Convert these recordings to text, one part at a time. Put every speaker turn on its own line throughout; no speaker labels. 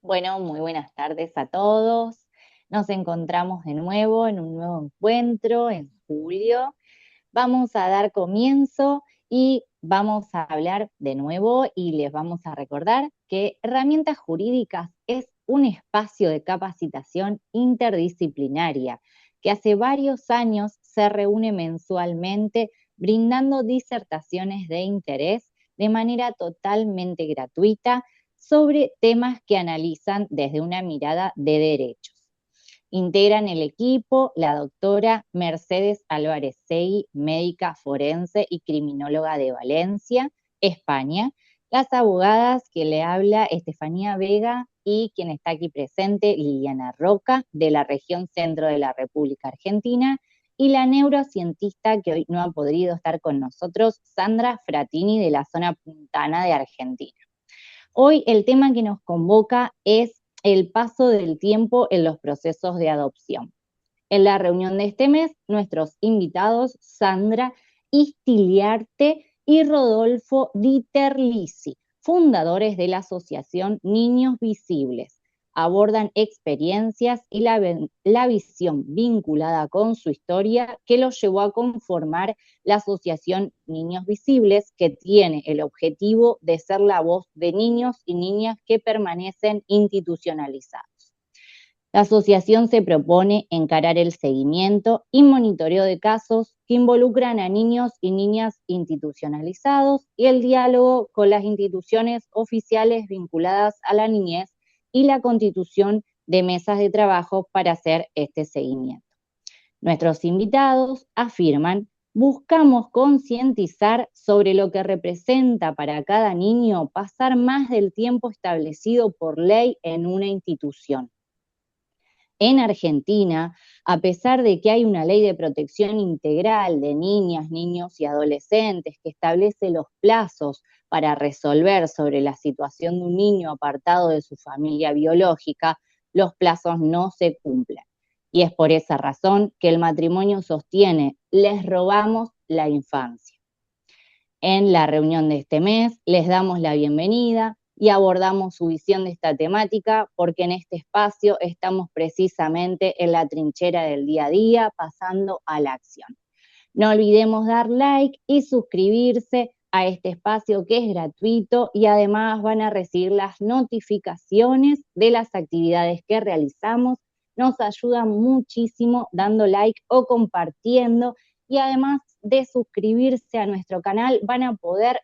Bueno, muy buenas tardes a todos. Nos encontramos de nuevo en un nuevo encuentro en julio. Vamos a dar comienzo y vamos a hablar de nuevo y les vamos a recordar que Herramientas Jurídicas es un espacio de capacitación interdisciplinaria que hace varios años se reúne mensualmente brindando disertaciones de interés de manera totalmente gratuita sobre temas que analizan desde una mirada de derechos. Integran el equipo la doctora Mercedes Álvarez Segui, médica forense y criminóloga de Valencia, España, las abogadas que le habla Estefanía Vega y quien está aquí presente, Liliana Roca, de la región centro de la República Argentina, y la neurocientista que hoy no ha podido estar con nosotros, Sandra Fratini, de la zona puntana de Argentina. Hoy el tema que nos convoca es el paso del tiempo en los procesos de adopción. En la reunión de este mes, nuestros invitados, Sandra Istiliarte y Rodolfo Diterlisi, fundadores de la Asociación Niños Visibles, abordan experiencias y la visión vinculada con su historia que los llevó a conformar la Asociación Niños Visibles, que tiene el objetivo de ser la voz de niños y niñas que permanecen institucionalizados. La asociación se propone encarar el seguimiento y monitoreo de casos que involucran a niños y niñas institucionalizados y el diálogo con las instituciones oficiales vinculadas a la niñez y la constitución de mesas de trabajo para hacer este seguimiento. Nuestros invitados afirman: buscamos concientizar sobre lo que representa para cada niño pasar más del tiempo establecido por ley en una institución. En Argentina, a pesar de que hay una ley de protección integral de niñas, niños y adolescentes que establece los plazos para resolver sobre la situación de un niño apartado de su familia biológica, los plazos no se cumplen. Y es por esa razón que el matrimonio sostiene: les robamos la infancia. En la reunión de este mes les damos la bienvenida y abordamos su visión de esta temática porque en este espacio estamos precisamente en la trinchera del día a día, pasando a la acción. No olvidemos dar like y suscribirse a este espacio que es gratuito y además van a recibir las notificaciones de las actividades que realizamos. Nos ayuda muchísimo dando like o compartiendo, y además de suscribirse a nuestro canal van a poder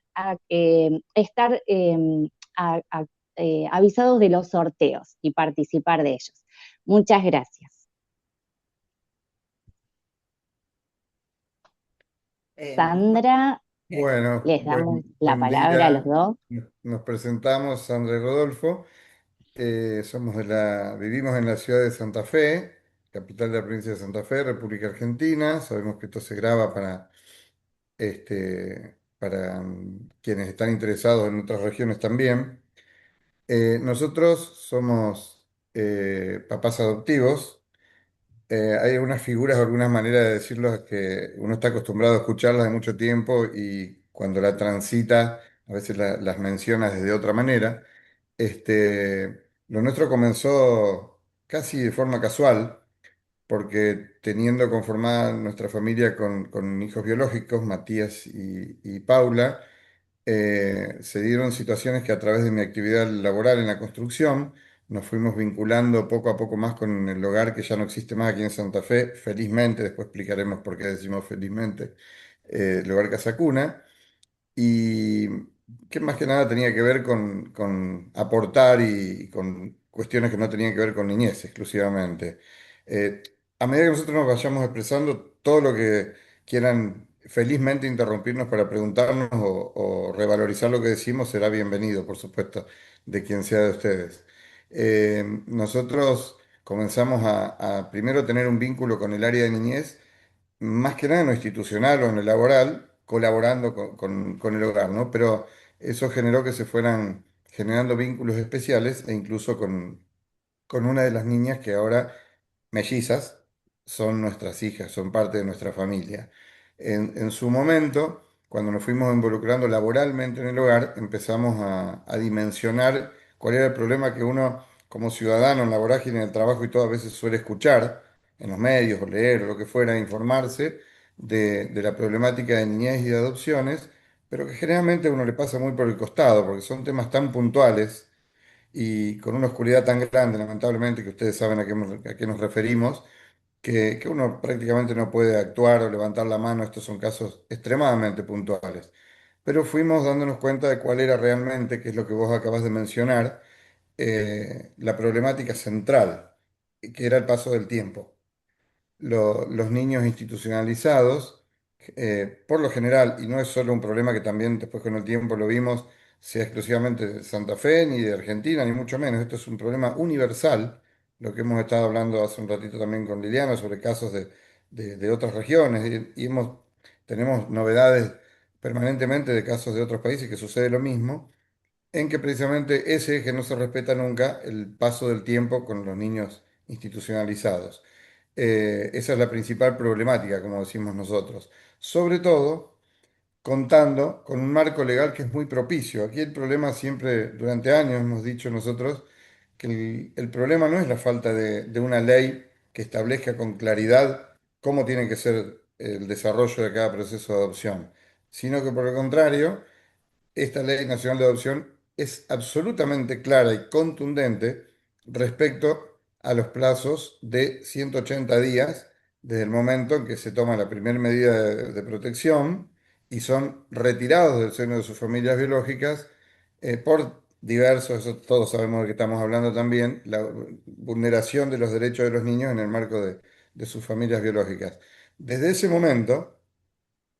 estar a, a, avisados de los sorteos y participar de ellos. Muchas gracias.
Eh,
Sandra,
bueno,
les damos la
buen
palabra a los
día.
dos.
Nos presentamos, Sandra y Rodolfo. Vivimos en la ciudad de Santa Fe, capital de la provincia de Santa Fe, República Argentina. Sabemos que esto se graba para quienes están interesados en otras regiones también. Nosotros somos papás adoptivos. Hay algunas figuras o algunas maneras de decirlo que uno está acostumbrado a escucharlas de mucho tiempo y cuando la transita a veces las menciona desde otra manera. Lo nuestro comenzó casi de forma casual, porque teniendo conformada nuestra familia con hijos biológicos, Matías y Paula, se dieron situaciones que a través de mi actividad laboral en la construcción nos fuimos vinculando poco a poco más con el hogar que ya no existe más aquí en Santa Fe, felizmente. Después explicaremos por qué decimos felizmente, el hogar Casa Cuna, y que más que nada tenía que ver con aportar y con cuestiones que no tenían que ver con niñez exclusivamente. Eh, a medida que nosotros nos vayamos expresando, todo lo que quieran felizmente interrumpirnos para preguntarnos o revalorizar lo que decimos será bienvenido, por supuesto, de quien sea de ustedes. Nosotros comenzamos a primero tener un vínculo con el área de niñez, más que nada en lo institucional o en lo laboral, colaborando con el hogar, ¿no? Pero eso generó que se fueran generando vínculos especiales e incluso con una de las niñas que ahora, mellizas, son nuestras hijas, son parte de nuestra familia. En su momento, cuando nos fuimos involucrando laboralmente en el hogar, empezamos a dimensionar cuál era el problema que uno como ciudadano en la vorágine del trabajo y todo, a veces suele escuchar en los medios o leer o lo que fuera, informarse de la problemática de niñez y de adopciones, pero que generalmente a uno le pasa muy por el costado, porque son temas tan puntuales y con una oscuridad tan grande, lamentablemente, que ustedes saben a qué nos referimos, que uno prácticamente no puede actuar o levantar la mano. Estos son casos extremadamente puntuales. Pero fuimos dándonos cuenta de cuál era realmente, que es lo que vos acabas de mencionar, la problemática central, que era el paso del tiempo. Los niños institucionalizados, por lo general, y no es solo un problema que también después con el tiempo lo vimos, sea exclusivamente de Santa Fe ni de Argentina, ni mucho menos. Esto es un problema universal, lo que hemos estado hablando hace un ratito también con Liliana sobre casos de otras regiones, y tenemos novedades permanentemente de casos de otros países que sucede lo mismo, en que precisamente ese eje no se respeta nunca, el paso del tiempo con los niños institucionalizados. Esa es la principal problemática, como decimos nosotros. Sobre todo, contando con un marco legal que es muy propicio. Aquí el problema siempre, durante años hemos dicho nosotros, que el problema no es la falta de una ley que establezca con claridad cómo tiene que ser el desarrollo de cada proceso de adopción, sino que por el contrario, esta ley nacional de adopción es absolutamente clara y contundente respecto a los plazos de 180 días desde el momento en que se toma la primera medida de protección y son retirados del seno de sus familias biológicas por diversos, eso todos sabemos de qué estamos hablando también, la vulneración de los derechos de los niños en el marco de sus familias biológicas. Desde ese momento,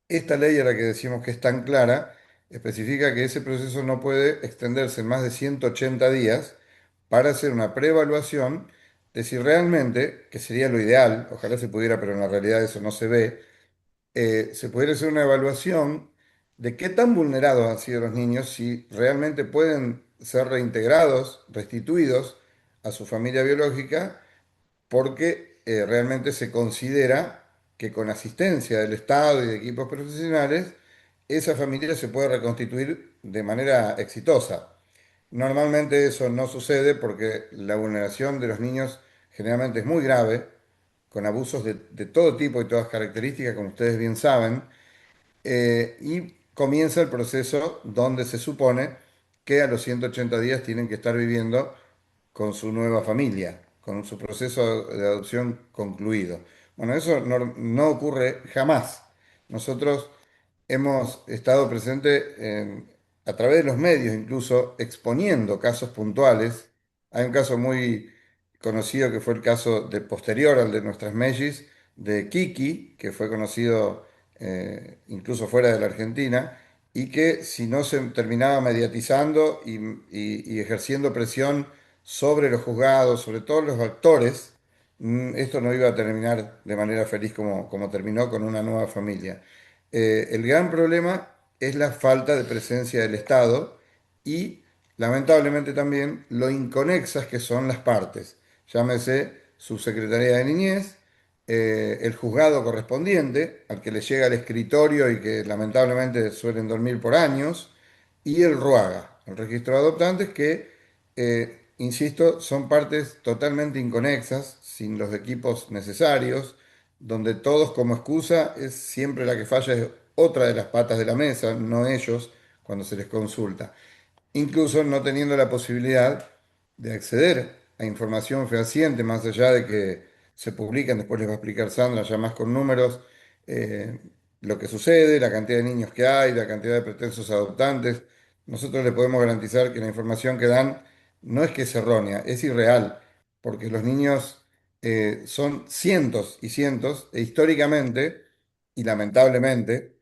esta ley a la que decimos que es tan clara, especifica que ese proceso no puede extenderse en más de 180 días para hacer una preevaluación de si realmente, que sería lo ideal, ojalá se pudiera, pero en la realidad eso no se ve, se pudiera hacer una evaluación de qué tan vulnerados han sido los niños, si realmente pueden ser reintegrados, restituidos a su familia biológica, porque realmente se considera que con asistencia del Estado y de equipos profesionales, esa familia se puede reconstituir de manera exitosa. Normalmente eso no sucede porque la vulneración de los niños generalmente es muy grave, con abusos de todo tipo y todas características, como ustedes bien saben, y comienza el proceso donde se supone que a los 180 días tienen que estar viviendo con su nueva familia, con su proceso de adopción concluido. Bueno, eso no ocurre jamás. Nosotros hemos estado presentes a través de los medios, incluso exponiendo casos puntuales. Hay un caso muy conocido que fue el caso de posterior al de nuestras Mellis, de Kiki, que fue conocido incluso fuera de la Argentina, y que si no se terminaba mediatizando y ejerciendo presión sobre los juzgados, sobre todos los actores, esto no iba a terminar de manera feliz como terminó con una nueva familia. El gran problema es la falta de presencia del Estado y lamentablemente también lo inconexas que son las partes. Llámese Subsecretaría de Niñez, el juzgado correspondiente al que le llega el escritorio y que lamentablemente suelen dormir por años, y el RUAGA, el registro de adoptantes, que, insisto, son partes totalmente inconexas, sin los equipos necesarios, donde todos como excusa es siempre la que falla es otra de las patas de la mesa, no ellos, cuando se les consulta, incluso no teniendo la posibilidad de acceder a información fehaciente, más allá de que se publican, después les va a explicar Sandra ya más con números, eh, lo que sucede, la cantidad de niños que hay, la cantidad de pretensos adoptantes. Nosotros les podemos garantizar que la información que dan no es que es errónea, es irreal, porque los niños son cientos y cientos, e históricamente y lamentablemente,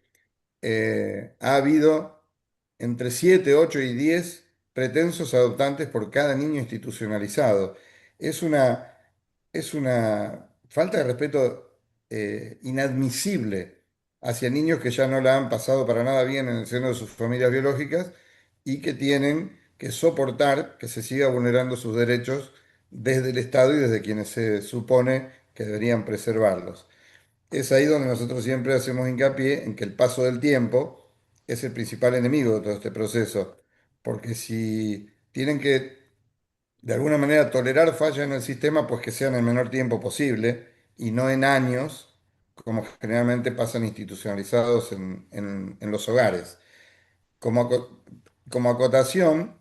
ha habido entre 7, 8 y 10 pretensos adoptantes por cada niño institucionalizado. Es una, es una falta de respeto inadmisible hacia niños que ya no la han pasado para nada bien en el seno de sus familias biológicas y que tienen que soportar que se siga vulnerando sus derechos desde el Estado y desde quienes se supone que deberían preservarlos. Es ahí donde nosotros siempre hacemos hincapié en que el paso del tiempo es el principal enemigo de todo este proceso, porque si tienen que de alguna manera tolerar fallas en el sistema, pues que sean el menor tiempo posible y no en años, como generalmente pasan institucionalizados en los hogares. Como, como acotación,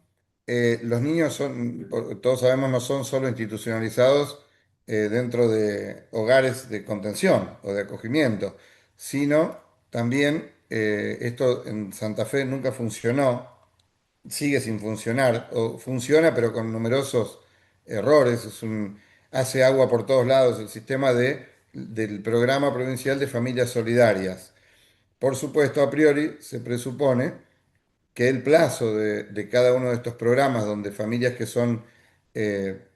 los niños son, todos sabemos, no son solo institucionalizados dentro de hogares de contención o de acogimiento, sino también, esto en Santa Fe nunca funcionó, sigue sin funcionar, o funciona pero con numerosos errores, hace agua por todos lados el sistema del Programa Provincial de Familias Solidarias. Por supuesto, a priori se presupone que el plazo de cada uno de estos programas, donde familias que son, eh,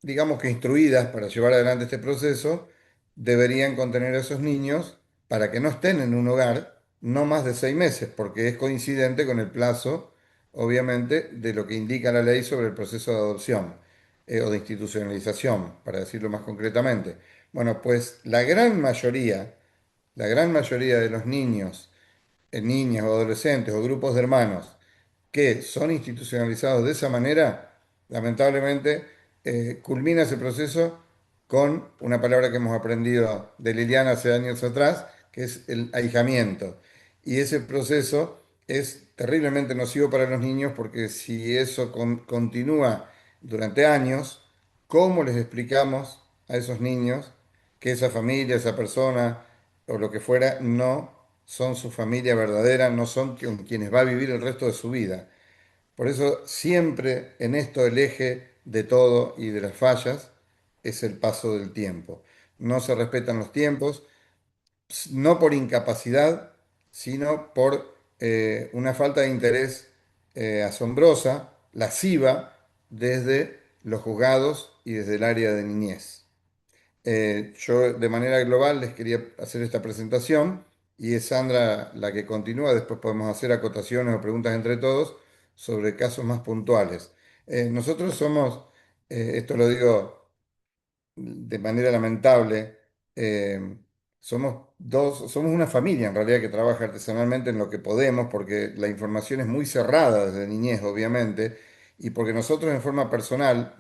digamos que instruidas para llevar adelante este proceso, deberían contener a esos niños para que no estén en un hogar no más de 6 meses, porque es coincidente con el plazo, obviamente, de lo que indica la ley sobre el proceso de adopción, o de institucionalización, para decirlo más concretamente. Bueno, pues la gran mayoría de los niños, niñas o adolescentes o grupos de hermanos que son institucionalizados de esa manera, lamentablemente, culmina ese proceso con una palabra que hemos aprendido de Liliana hace años atrás, que es el ahijamiento. Y ese proceso es terriblemente nocivo para los niños porque si eso continúa durante años, ¿cómo les explicamos a esos niños que esa familia, esa persona o lo que fuera no son su familia verdadera, no son con quienes va a vivir el resto de su vida? Por eso siempre en esto el eje de todo y de las fallas es el paso del tiempo. No se respetan los tiempos, no por incapacidad, sino por una falta de interés asombrosa, lasciva, desde los juzgados y desde el área de niñez. Yo de manera global les quería hacer esta presentación y es Sandra la que continúa. Después podemos hacer acotaciones o preguntas entre todos sobre casos más puntuales. Nosotros somos, esto lo digo de manera lamentable, eh, somos una familia en realidad que trabaja artesanalmente en lo que podemos, porque la información es muy cerrada desde niñez, obviamente, y porque nosotros en forma personal,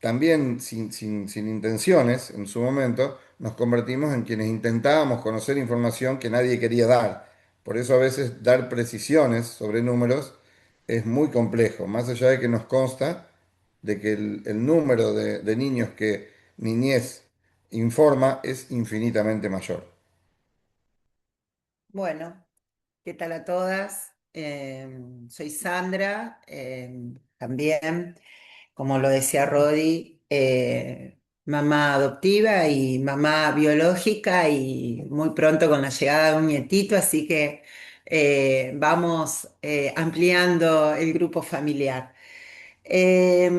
también sin intenciones en su momento, nos convertimos en quienes intentábamos conocer información que nadie quería dar. Por eso a veces dar precisiones sobre números es muy complejo, más allá de que nos consta de que el número de niños que Niñez informa es infinitamente mayor.
Bueno, ¿qué tal a todas? Soy Sandra, también, como lo decía Rodi, mamá adoptiva y mamá biológica y muy pronto con la llegada de un nietito, así que vamos ampliando el grupo familiar. Eh,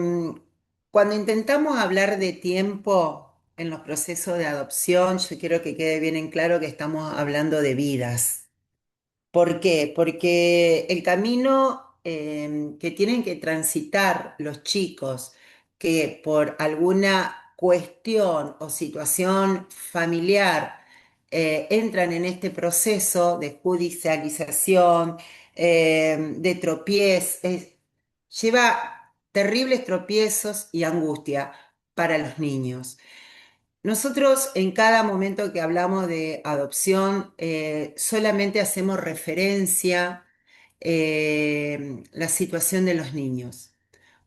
Cuando intentamos hablar de tiempo en los procesos de adopción, yo quiero que quede bien en claro que estamos hablando de vidas. ¿Por qué? Porque el camino que tienen que transitar los chicos que por alguna cuestión o situación familiar entran en este proceso de judicialización, de tropiezos, lleva terribles tropiezos y angustia para los niños. Nosotros en cada momento que hablamos de adopción solamente hacemos referencia la situación de los niños,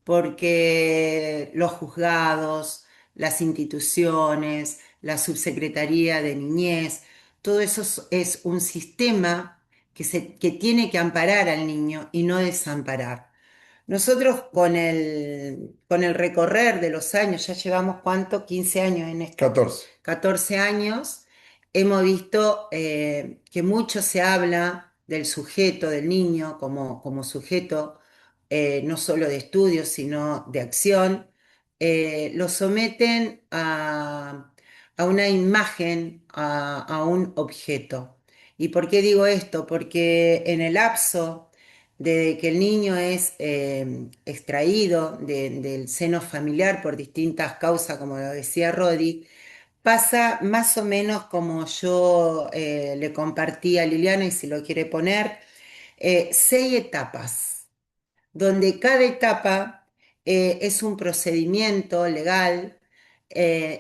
porque los juzgados, las instituciones, la subsecretaría de niñez, todo eso es un sistema que tiene que amparar al niño y no desamparar. Nosotros con el recorrer de los años, ya llevamos ¿cuánto? 15 años en esto.
14.
14 años, hemos visto que mucho se habla del sujeto, del niño, como sujeto, no solo de estudio, sino de acción. Lo someten a una imagen, a un objeto. ¿Y por qué digo esto? Porque en el lapso desde que el niño es extraído del seno familiar por distintas causas, como lo decía Rodi, pasa más o menos como yo le compartí a Liliana, y si lo quiere poner, 6 etapas, donde cada etapa es un procedimiento legal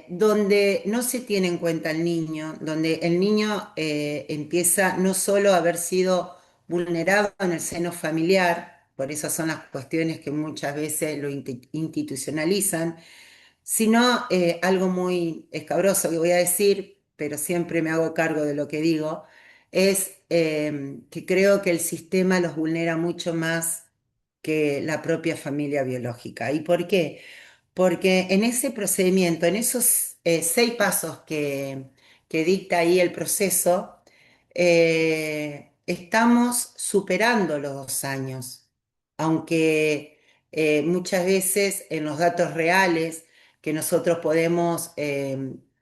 donde no se tiene en cuenta al niño, donde el niño empieza no solo a haber sido vulnerado en el seno familiar, por eso son las cuestiones que muchas veces lo institucionalizan, sino algo muy escabroso que voy a decir, pero siempre me hago cargo de lo que digo, es que creo que el sistema los vulnera mucho más que la propia familia biológica. ¿Y por qué? Porque en ese procedimiento, en esos 6 pasos que dicta ahí el proceso, estamos superando los 2 años, aunque muchas veces en los datos reales que nosotros podemos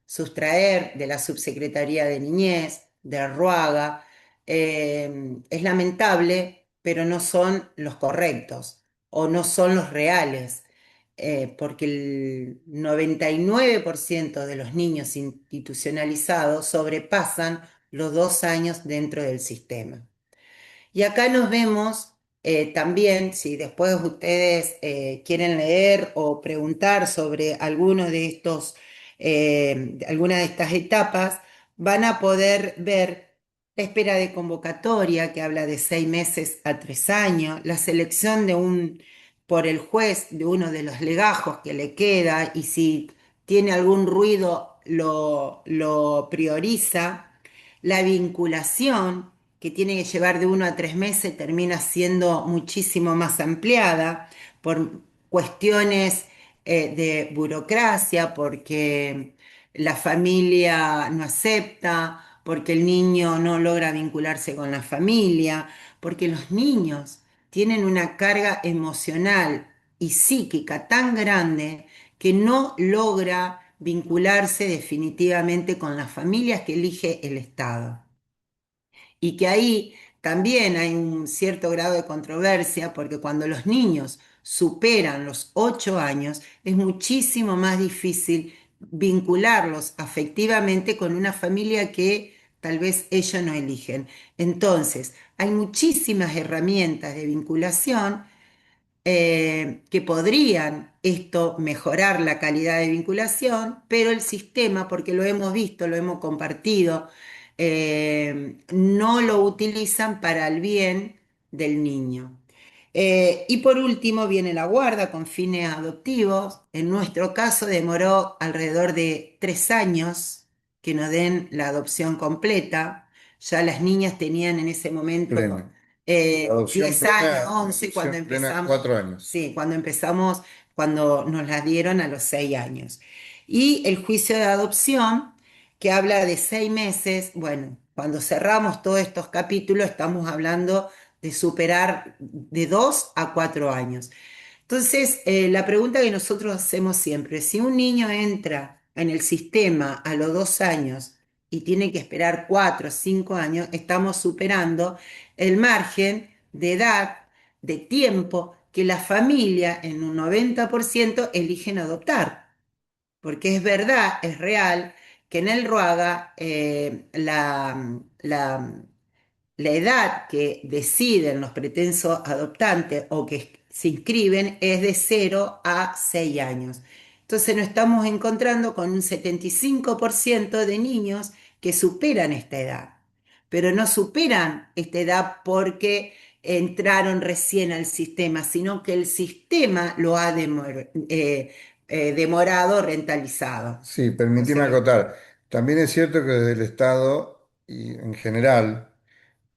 sustraer de la Subsecretaría de Niñez, de Ruaga, es lamentable, pero no son los correctos o no son los reales, porque el 99% de los niños institucionalizados sobrepasan los 2 años dentro del sistema. Y acá nos vemos también, si después ustedes quieren leer o preguntar sobre algunos de estos, alguna de estas etapas, van a poder ver la espera de convocatoria, que habla de 6 meses a 3 años, la selección por el juez de uno de los legajos que le queda, y si tiene algún ruido lo prioriza, la vinculación que tiene que llevar de 1 a 3 meses termina siendo muchísimo más ampliada por cuestiones de burocracia, porque la familia no acepta, porque el niño no logra vincularse con la familia, porque los niños tienen una carga emocional y psíquica tan grande que no logra vincularse definitivamente con las familias que elige el Estado. Y que ahí también hay un cierto grado de controversia, porque cuando los niños superan los 8 años, es muchísimo más difícil vincularlos afectivamente con una familia que tal vez ellos no eligen. Entonces, hay muchísimas herramientas de vinculación que podrían esto mejorar la calidad de vinculación, pero el sistema, porque lo hemos visto, lo hemos compartido, no lo utilizan para el bien del niño. Y por último viene la guarda con fines adoptivos. En nuestro caso demoró alrededor de 3 años que nos den la adopción completa. Ya las niñas tenían en ese momento
Plena. Adopción
10 años,
plena,
11 cuando
adopción plena,
empezamos.
4 años.
Sí, cuando empezamos, cuando nos las dieron a los 6 años. Y el juicio de adopción, que habla de 6 meses, bueno, cuando cerramos todos estos capítulos estamos hablando de superar de 2 a 4 años. Entonces, la pregunta que nosotros hacemos siempre, si un niño entra en el sistema a los 2 años y tiene que esperar 4 o 5 años, estamos superando el margen de edad, de tiempo que la familia en un 90% eligen adoptar. Porque es verdad, es real, que en el RUAGA la edad que deciden los pretensos adoptantes o que se inscriben es de 0 a 6 años. Entonces nos estamos encontrando con un 75% de niños que superan esta edad, pero no superan esta edad porque entraron recién al sistema, sino que el sistema lo ha demorado, rentalizado.
Sí,
No sé
permitime
qué.
acotar. También es cierto que desde el Estado y en general,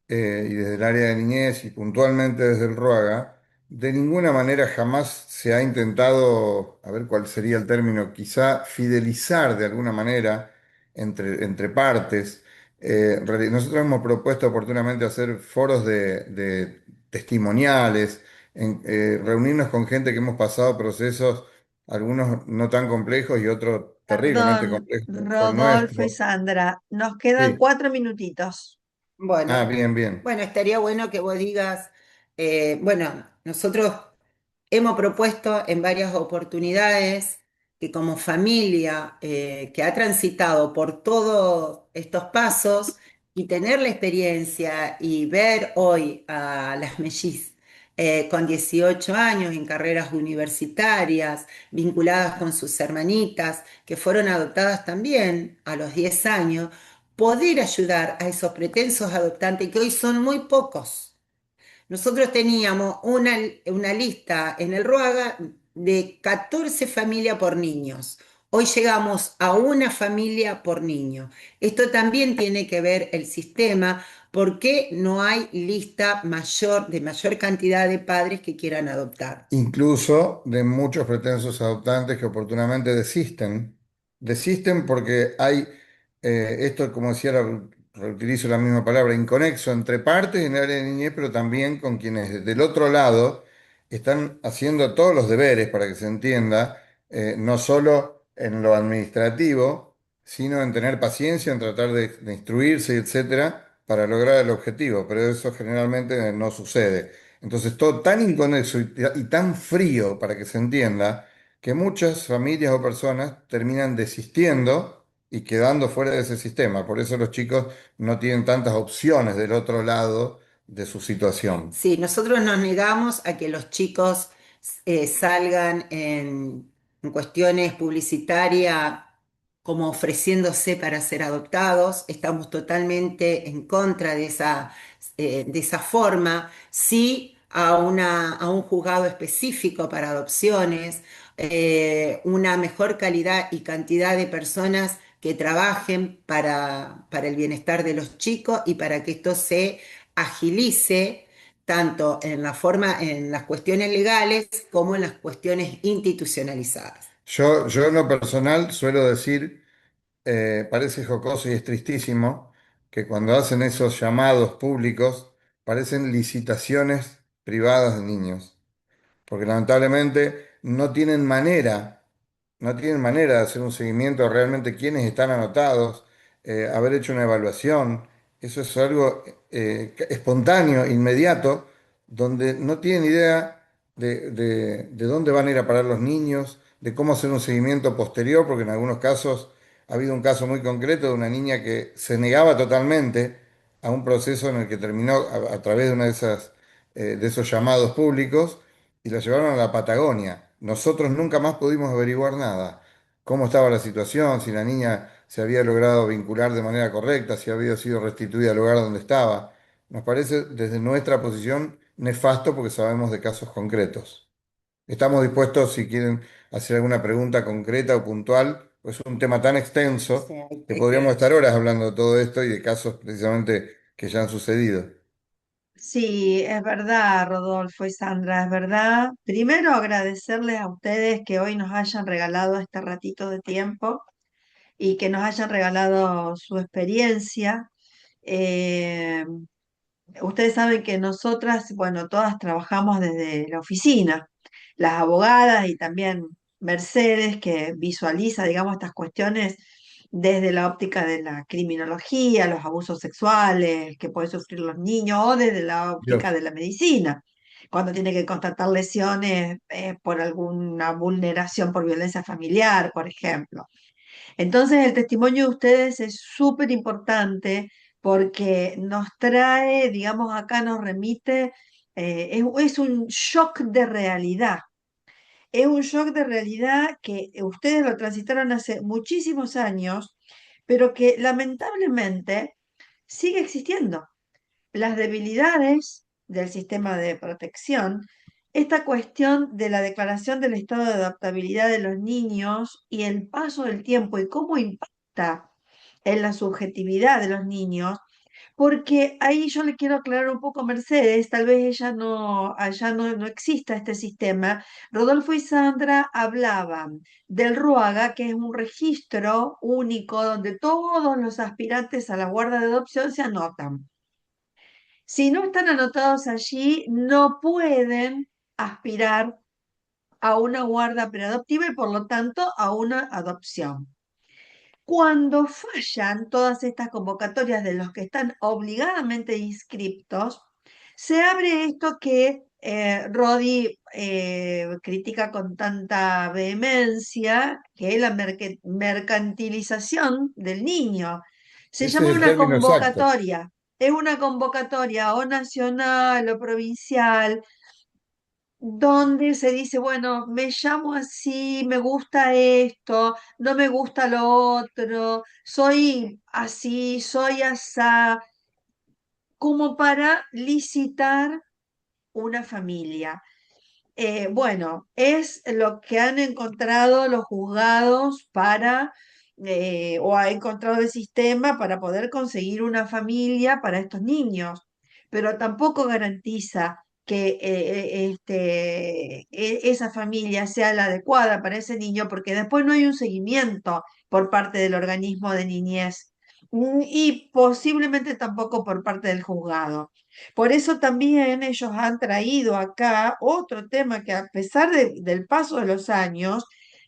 y desde el área de niñez y puntualmente desde el RUAGA, de ninguna manera jamás se ha intentado, a ver cuál sería el término, quizá fidelizar de alguna manera entre partes. Nosotros hemos propuesto oportunamente hacer foros de testimoniales, reunirnos con gente que hemos pasado procesos, algunos no tan complejos y otros terriblemente
Perdón,
complejos como el
Rodolfo y
nuestro.
Sandra, nos quedan
Sí.
4 minutitos.
Ah,
Bueno,
bien, bien.
bueno, estaría bueno que vos digas, bueno, nosotros hemos propuesto en varias oportunidades que como familia que ha transitado por todos estos pasos y tener la experiencia y ver hoy a las mellizas con 18 años en carreras universitarias, vinculadas con sus hermanitas, que fueron adoptadas también a los 10 años, poder ayudar a esos pretensos adoptantes que hoy son muy pocos. Nosotros teníamos una lista en el Ruaga de 14 familias por niños. Hoy llegamos a una familia por niño. Esto también tiene que ver el sistema, porque no hay lista mayor, de mayor cantidad de padres que quieran adoptar.
Incluso de muchos pretensos adoptantes que oportunamente desisten porque hay, esto como decía, reutilizo la misma palabra, inconexo entre partes en el área de niñez, pero también con quienes del otro lado están haciendo todos los deberes para que se entienda, no solo en lo administrativo, sino en tener paciencia, en tratar de instruirse, etcétera, para lograr el objetivo, pero eso generalmente no sucede. Entonces, todo tan inconexo y tan frío, para que se entienda, que muchas familias o personas terminan desistiendo y quedando fuera de ese sistema. Por eso los chicos no tienen tantas opciones del otro lado de su situación.
Sí, nosotros nos negamos a que los chicos salgan en cuestiones publicitarias como ofreciéndose para ser adoptados. Estamos totalmente en contra de esa forma. Sí, a un juzgado específico para adopciones, una mejor calidad y cantidad de personas que trabajen para el bienestar de los chicos y para que esto se agilice tanto en la forma, en las cuestiones legales como en las cuestiones institucionalizadas.
Yo en lo personal suelo decir, parece jocoso y es tristísimo, que cuando hacen esos llamados públicos parecen licitaciones privadas de niños, porque lamentablemente no tienen manera de hacer un seguimiento de realmente quiénes están anotados, haber hecho una evaluación. Eso es algo espontáneo, inmediato, donde no tienen idea de dónde van a ir a parar los niños, de cómo hacer un seguimiento posterior, porque en algunos casos ha habido un caso muy concreto de una niña que se negaba totalmente a un proceso en el que terminó a través de una de esos llamados públicos y la llevaron a la Patagonia. Nosotros nunca más pudimos averiguar nada, cómo estaba la situación, si la niña se había logrado vincular de manera correcta, si había sido restituida al lugar donde estaba. Nos parece desde nuestra posición nefasto porque sabemos de casos concretos. Estamos dispuestos, si quieren hacer alguna pregunta concreta o puntual, pues es un tema tan
O
extenso
sea,
que podríamos estar horas hablando de todo esto y de casos precisamente que ya han sucedido.
Sí, es verdad, Rodolfo y Sandra, es verdad. Primero agradecerles a ustedes que hoy nos hayan regalado este ratito de tiempo y que nos hayan regalado su experiencia. Eh, Ustedes saben que nosotras, bueno, todas trabajamos desde la oficina, las abogadas y también Mercedes, que visualiza, digamos, estas cuestiones desde la óptica de la criminología, los abusos sexuales que pueden sufrir los niños, o desde la óptica
Dios.
de la medicina, cuando tiene que constatar lesiones por alguna vulneración por violencia familiar, por ejemplo. Entonces, el testimonio de ustedes es súper importante porque nos trae, digamos, acá nos remite, es un shock de realidad. Es un shock de realidad que ustedes lo transitaron hace muchísimos años, pero que lamentablemente sigue existiendo. Las debilidades del sistema de protección, esta cuestión de la declaración del estado de adaptabilidad de los niños y el paso del tiempo y cómo impacta en la subjetividad de los niños, porque ahí yo le quiero aclarar un poco a Mercedes, tal vez ella no, allá no exista este sistema. Rodolfo y Sandra hablaban del RUAGA, que es un registro único donde todos los aspirantes a la guarda de adopción se anotan. Si no están anotados allí, no pueden aspirar a una guarda preadoptiva y por lo tanto a una adopción. Cuando fallan todas estas convocatorias de los que están obligadamente inscriptos, se abre esto que Rodi critica con tanta vehemencia, que es la mercantilización del niño. Se
Ese
llama
es el
una
término exacto.
convocatoria. Es una convocatoria o nacional o provincial donde se dice, bueno, me llamo así, me gusta esto, no me gusta lo otro, soy así, soy asá, como para licitar una familia. Bueno, es lo que han encontrado los juzgados o ha encontrado el sistema para poder conseguir una familia para estos niños, pero tampoco garantiza que esa familia sea la adecuada para ese niño, porque después no hay un seguimiento por parte del organismo de niñez, y posiblemente tampoco por parte del juzgado. Por eso también ellos han traído acá otro tema que a pesar del paso de los años,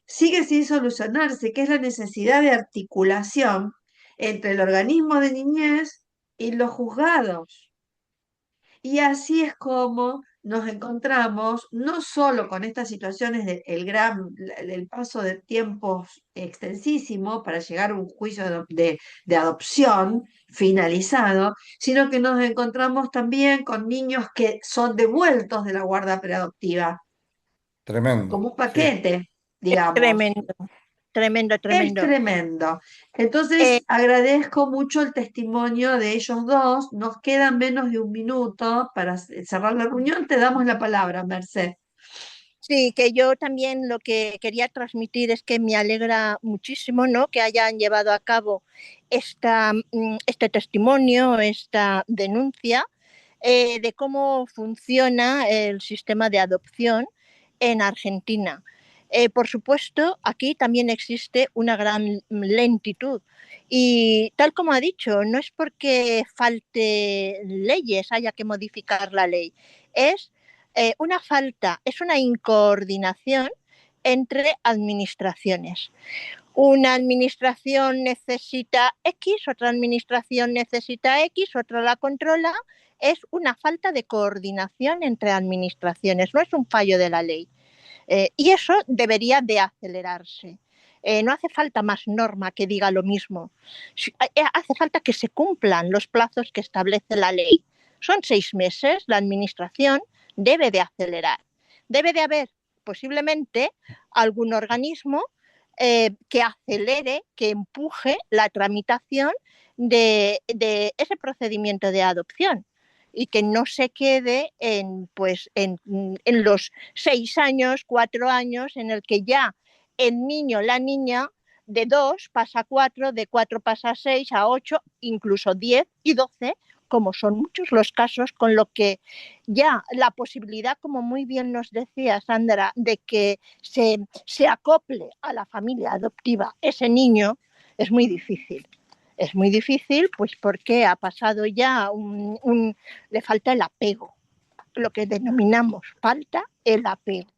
sigue sin solucionarse, que es la necesidad de articulación entre el organismo de niñez y los juzgados. Y así es como nos encontramos no solo con estas situaciones del paso de tiempos extensísimo para llegar a un juicio de adopción finalizado, sino que nos encontramos también con niños que son devueltos de la guarda preadoptiva, como
Tremendo,
un
sí.
paquete, digamos.
Tremendo, tremendo,
Es
tremendo.
tremendo.
Eh,
Entonces, agradezco mucho el testimonio de ellos dos. Nos queda menos de un minuto para cerrar la reunión. Te damos la palabra, Merced.
sí, que yo también lo que quería transmitir es que me alegra muchísimo, ¿no?, que hayan llevado a cabo este testimonio, esta denuncia de cómo funciona el sistema de adopción en Argentina. Por supuesto, aquí también existe una gran lentitud y tal como ha dicho, no es porque falte leyes, haya que modificar la ley, es una falta, es una incoordinación entre administraciones. Una administración necesita X, otra administración necesita X, otra la controla. Es una falta de coordinación entre administraciones, no es un fallo de la ley. Y eso debería de acelerarse. No hace falta más norma que diga lo mismo. Hace falta que se cumplan los plazos que establece la ley. Son 6 meses, la administración debe de acelerar. Debe de haber posiblemente algún organismo que acelere, que empuje la tramitación de ese procedimiento de adopción y que no se quede en los 6 años, 4 años, en el que ya el niño, la niña, de 2 pasa a 4, de 4 pasa a 6, a 8, incluso 10 y 12, como son muchos los casos, con lo que ya la posibilidad, como muy bien nos decía Sandra, de que se acople a la familia adoptiva ese niño, es muy difícil. Es muy difícil, pues porque ha pasado ya le falta el apego, lo que denominamos falta el apego.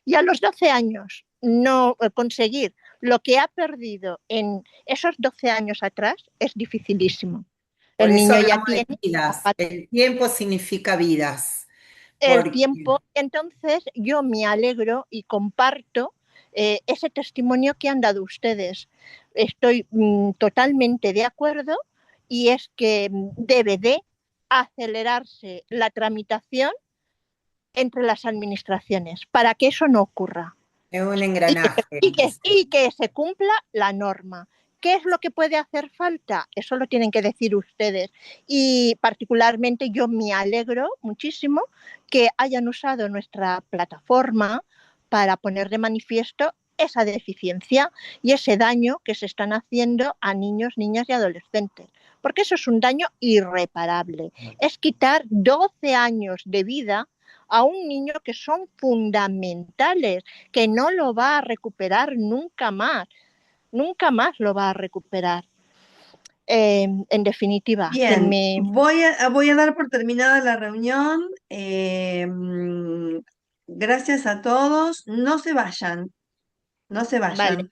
Y a los 12 años no conseguir lo que ha perdido en esos 12 años atrás es dificilísimo.
Por
El
eso
niño ya
hablamos de
tiene
vidas. El tiempo significa vidas.
el
Porque
tiempo. Entonces yo me alegro y comparto ese testimonio que han dado ustedes. Estoy totalmente de acuerdo y es que debe de acelerarse la tramitación entre las administraciones para que eso no ocurra
es un
y que,
engranaje.
y que se cumpla la norma. ¿Qué es lo que puede hacer falta? Eso lo tienen que decir ustedes. Y particularmente yo me alegro muchísimo que hayan usado nuestra plataforma para poner de manifiesto esa deficiencia y ese daño que se están haciendo a niños, niñas y adolescentes. Porque eso es un daño irreparable. Es quitar 12 años de vida a un niño que son fundamentales, que no lo va a recuperar nunca más lo va a recuperar. En definitiva,
Bien, voy a dar por terminada la reunión. Gracias a todos. No se vayan, no se
vale,
vayan.